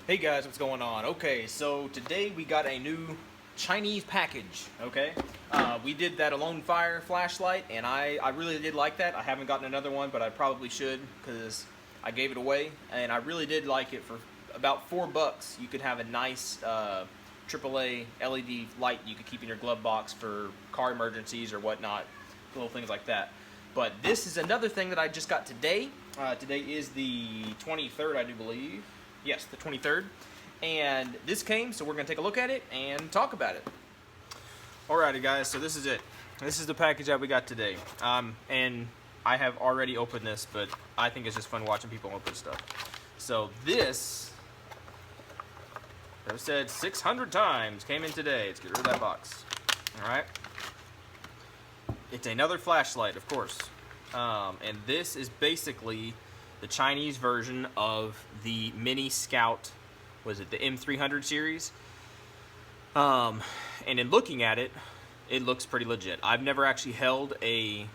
Hey guys, what's going on? Okay, so today we got a new Chinese package, okay? We did that Alone Fire flashlight, and I really did like that. I haven't gotten another one, but I probably should because I gave it away, and I really did like it. For about $4, you could have a nice AAA LED light you could keep in your glove box for car emergencies or whatnot, little things like that. But this is another thing that I just got today. Today is the 23rd, I do believe. Yes, the 23rd. And this came, so we're going to take a look at it and talk about it. Alrighty guys, so this is it. This is the package that we got today. And I have already opened this, but I think it's just fun watching people open stuff. So this, I've said 600 times, came in today. Let's get rid of that box. Alright. It's another flashlight, of course. And this is basically the Chinese version of the Mini Scout, was it the M300 series? And in looking at it, it looks pretty legit. I've never actually held a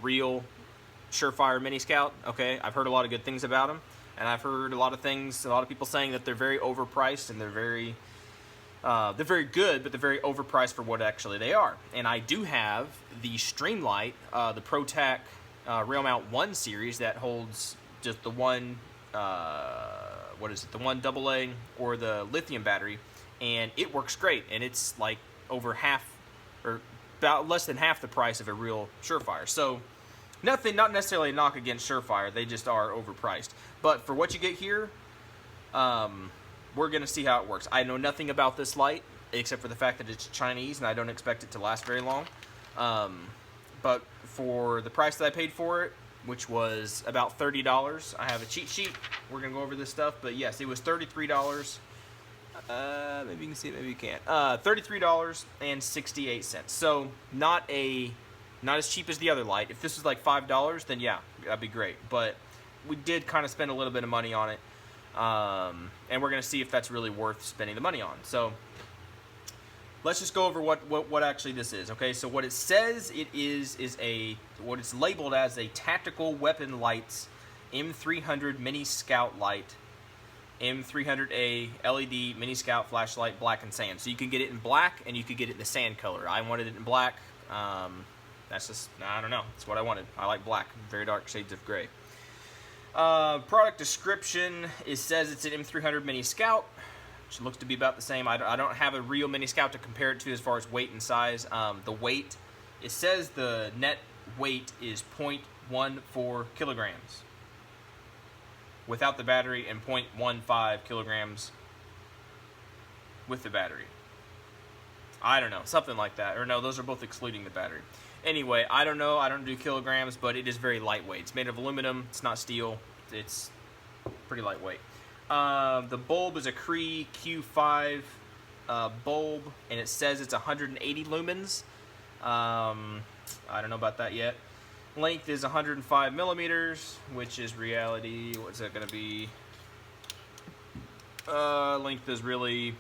real SureFire Mini Scout. Okay, I've heard a lot of good things about them, and I've heard a lot of people saying that they're very overpriced and they're very good, but they're very overpriced for what actually they are. And I do have the Streamlight, the ProTac Rail Mount 1 series that holds just the one, the one AA or the lithium battery, and it works great. And it's like over half, or about less than half the price of a real SureFire. So not necessarily a knock against SureFire, they just are overpriced. But for what you get here, we're going to see how it works. I know nothing about this light except for the fact that it's Chinese and I don't expect it to last very long. But for the price that I paid for it, which was about $30, I have a cheat sheet. We're going to go over this stuff. But yes, it was $33. Maybe you can see it, maybe you can't. $33.68. So not as cheap as the other light. If this was like $5, then yeah, that'd be great. But we did kind of spend a little bit of money on it. And we're going to see if that's really worth spending the money on. So let's just go over what actually this is. Okay, so what it says it is what it's labeled as a Tactical Weapon Lights M300 Mini Scout Light, M300A LED Mini Scout Flashlight, black and sand. So you can get it in black and you could get it in the sand color. I wanted it in black. That's just, I don't know, that's what I wanted. I like black, very dark shades of gray. Product description, it says it's an M300 Mini Scout, which looks to be about the same. I don't have a real Mini Scout to compare it to as far as weight and size. The weight, it says the net weight is 0.14 kilograms without the battery and 0.15 kilograms with the battery. I don't know, something like that. Or no, those are both excluding the battery. Anyway, I don't know, I don't do kilograms, but it is very lightweight. It's made of aluminum, it's not steel, it's pretty lightweight. The bulb is a Cree Q5 bulb, and it says it's 180 lumens. I don't know about that yet. Length is 105 millimeters, which is reality. What's that going to be? Length is really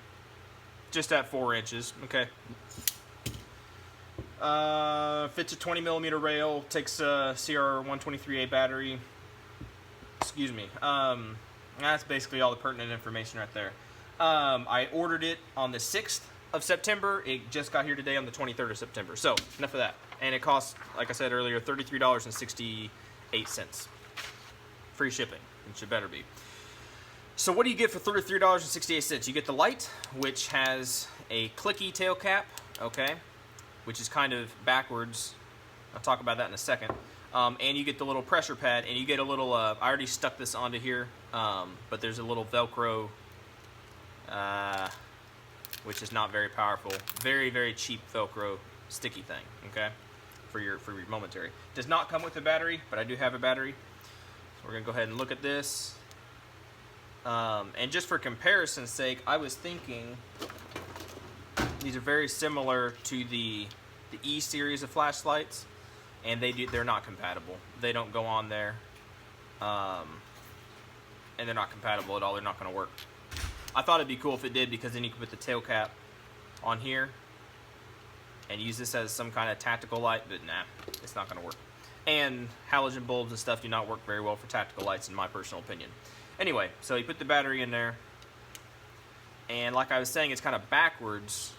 just at 4 inches. Okay. Fits a 20 millimeter rail. Takes a CR123A battery. Excuse me. That's basically all the pertinent information right there. I ordered it on the 6th of September. It just got here today on the 23rd of September. So, enough of that. And it costs, like I said earlier, $33.68. Free shipping. It should better be. So what do you get for $33.68? You get the light, which has a clicky tail cap, okay, which is kind of backwards. I'll talk about that in a second. And you get the little pressure pad, and you get a little, I already stuck this onto here, but there's a little Velcro, which is not very powerful. Very, very cheap Velcro sticky thing, okay, for your momentary. Does not come with a battery, but I do have a battery. So we're going to go ahead and look at this. And just for comparison's sake, I was thinking these are very similar to the E series of flashlights. And they're not compatible. They don't go on there, and they're not compatible at all. They're not going to work. I thought it'd be cool if it did, because then you could put the tail cap on here and use this as some kind of tactical light, but nah, it's not going to work. And halogen bulbs and stuff do not work very well for tactical lights, in my personal opinion. Anyway, so you put the battery in there, and like I was saying, it's kind of backwards.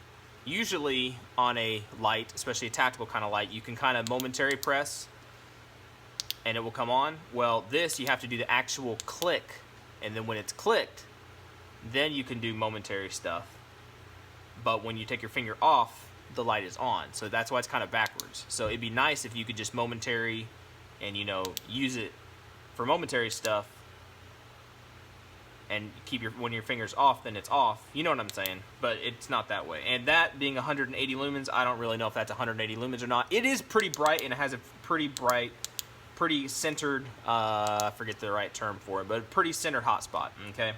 Usually on a light, especially a tactical kind of light, you can kind of momentary press and it will come on. Well, this, you have to do the actual click, and then when it's clicked, then you can do momentary stuff. But when you take your finger off, the light is on. So that's why it's kind of backwards. So it'd be nice if you could just momentary and, you know, use it for momentary stuff, and keep when your finger's off, then it's off. You know what I'm saying? But it's not that way. And that being 180 lumens, I don't really know if that's 180 lumens or not. It is pretty bright, and it has a pretty bright, pretty centered, I forget the right term for it, but pretty centered hotspot, okay?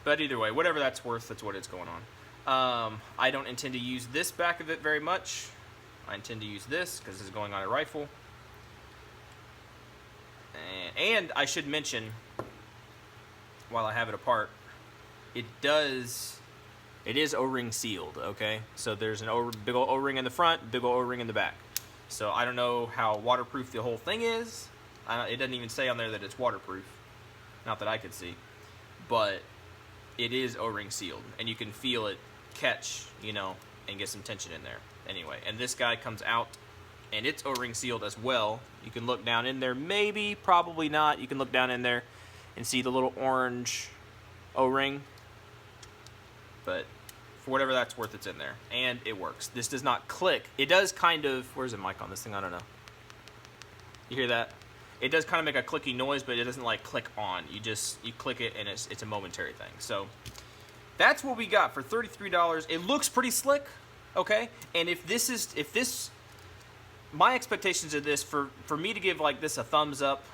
But either way, whatever that's worth, that's what it's going on. I don't intend to use this back of it very much. I intend to use this because it's going on a rifle. And I should mention, while I have it apart, it is O-ring sealed, okay? So there's an big old O-ring in the front, big old O-ring in the back. So I don't know how waterproof the whole thing is. It doesn't even say on there that it's waterproof. Not that I could see. But it is O-ring sealed, and you can feel it catch, you know, and get some tension in there. Anyway, and this guy comes out, and it's O-ring sealed as well. You can look down in there, maybe, probably not. You can look down in there and see the little orange O-ring. But for whatever that's worth, it's in there, and it works. This does not click. It does kind of, where's the mic on this thing? I don't know. You hear that? It does kind of make a clicky noise, but it doesn't like click on. You click it, and it's a momentary thing. So that's what we got for $33. It looks pretty slick, okay? And my expectations of this, for me to give like this a thumbs up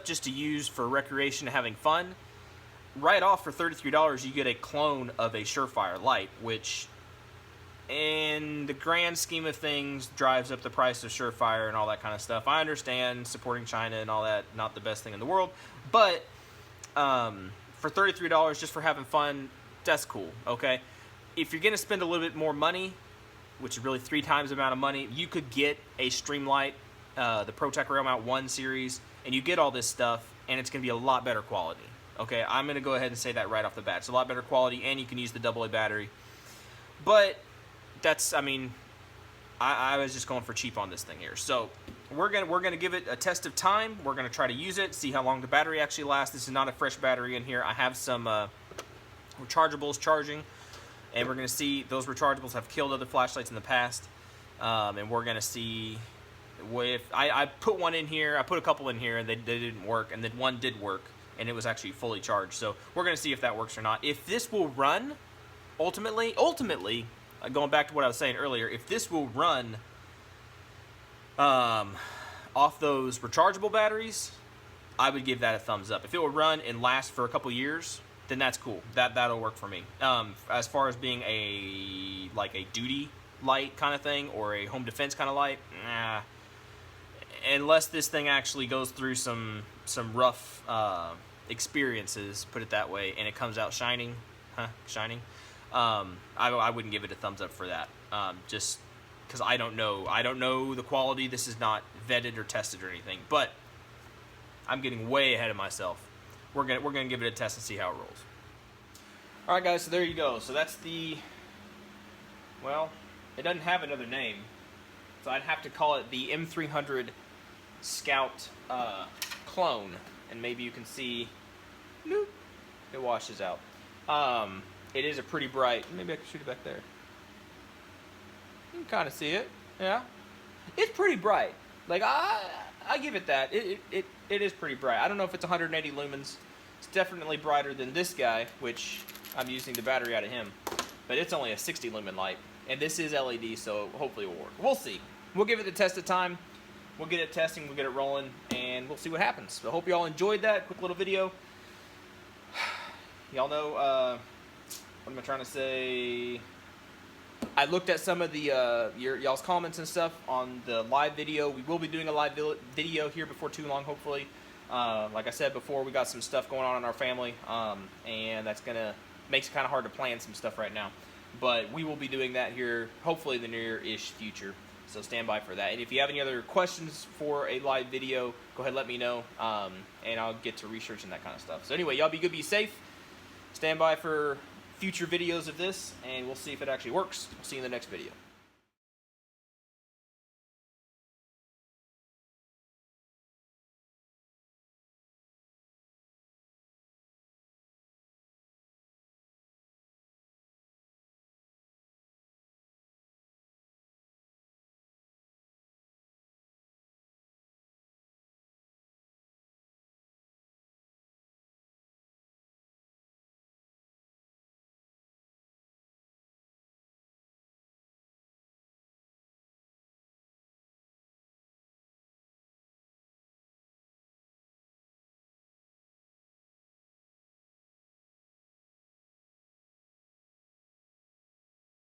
just to use for recreation and having fun, right off for $33 you get a clone of a SureFire light, which in the grand scheme of things drives up the price of SureFire and all that kind of stuff. I understand supporting China and all that, not the best thing in the world, but for $33 just for having fun, that's cool, okay? If you're gonna spend a little bit more money, which is really 3 times the amount of money, you could get a Streamlight, the ProTech Rail Mount 1 series, and you get all this stuff, and it's gonna be a lot better quality. Okay, I'm gonna go ahead and say that right off the bat. It's a lot better quality, and you can use the AA battery. But that's, I mean, I was just going for cheap on this thing here. So we're gonna give it a test of time. We're gonna try to use it, see how long the battery actually lasts. This is not a fresh battery in here. I have some rechargeables charging, and we're gonna see those rechargeables have killed other flashlights in the past, and we're gonna see if I put one in here. I put a couple in here, and they didn't work, and then one did work, and it was actually fully charged. So we're gonna see if that works or not. If this will run, ultimately, going back to what I was saying earlier, if this will run off those rechargeable batteries, I would give that a thumbs up. If it will run and last for a couple years, then that's cool. That'll work for me. As far as being a duty light kind of thing or a home defense kind of light, nah. Unless this thing actually goes through some rough experiences, put it that way, and it comes out shining, I wouldn't give it a thumbs up for that. Just because I don't know the quality. This is not vetted or tested or anything. But I'm getting way ahead of myself. We're gonna give it a test and see how it rolls. All right, guys. So there you go. So that's well, it doesn't have another name, so I'd have to call it the M300 Scout clone, and maybe you can see, it washes out. It is a pretty bright, maybe I can shoot it back there. You can kind of see it, yeah. It's pretty bright. Like, I give it that. It is pretty bright. I don't know if it's 180 lumens. It's definitely brighter than this guy, which I'm using the battery out of him. But it's only a 60 lumen light. And this is LED, so hopefully it will work. We'll see. We'll give it the test of time. We'll get it testing, we'll get it rolling, and we'll see what happens. So I hope you all enjoyed that quick little video. Y'all know, what am I trying to say? I looked at some of the y'all's comments and stuff on the live video. We will be doing a live video here before too long, hopefully. Like I said before, we got some stuff going on in our family, and that's makes it kind of hard to plan some stuff right now. But we will be doing that here, hopefully in the near-ish future. So stand by for that. And if you have any other questions for a live video, go ahead and let me know, and I'll get to researching that kind of stuff. So anyway, y'all be good, be safe. Stand by for future videos of this, and we'll see if it actually works. We'll see you in the next video.